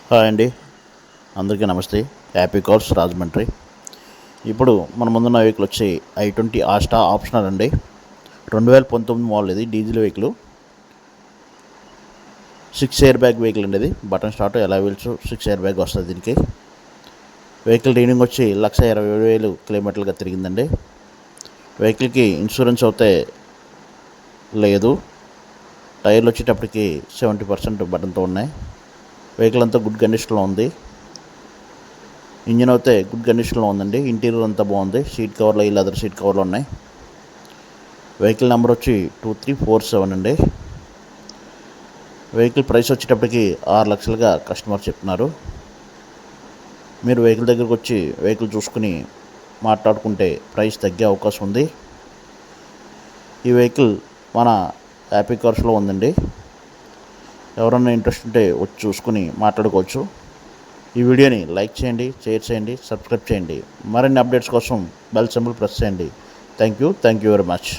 Hi అండి, అందరికీ నమస్తే. Happy cars Rajahmundry. ఇప్పుడు మన ముందున్న వెహికల్ వచ్చి i20 ఆస్టా ఆప్షనల్ అండి. 2019 మోడల్. ఇది diesel vehicle. 6 air bag vehicle అండి. ఇది బటన్ స్టార్ట్, ఎలా వీల్స్, 6 ఎయిర్ బ్యాగ్ వస్తుంది దీనికి. వెహికల్ రీడింగ్ వచ్చి 1,20,000 కిలోమీటర్లుగా తిరిగిందండి. వెహికల్కి ఇన్సూరెన్స్ అయితే లేదు. టైర్లు వచ్చేటప్పటికి 70% బటన్తో ఉన్నాయి. వెహికల్ అంతా గుడ్ కండిషన్లో ఉంది. ఇంజిన్ అయితే గుడ్ కండిషన్లో ఉందండి. ఇంటీరియర్ అంతా బాగుంది. సీట్ కవర్లు ఈ లెదర్ సీట్ కవర్లు ఉన్నాయి. వెహికల్ నెంబర్ వచ్చి 2347 అండి. వెహికల్ ప్రైస్ వచ్చేటప్పటికి 6 లక్షలుగా కస్టమర్ చెప్తున్నారు. మీరు వెహికల్ దగ్గరకు వచ్చి వెహికల్ చూసుకుని మాట్లాడుకుంటే ప్రైస్ తగ్గే అవకాశం ఉంది. ఈ వెహికల్ మన హ్యాపీ కార్స్లో ఉందండి. ఎవరన్నా ఇంట్రెస్ట్ ఉంటే వచ్చి చూసుకుని మాట్లాడుకోవచ్చు. ఈ వీడియోని లైక్ చేయండి, షేర్ చేయండి, సబ్స్క్రైబ్ చేయండి. మరిన్ని అప్డేట్స్ కోసం బెల్ సింబల్ ప్రెస్ చేయండి. Thank you very much.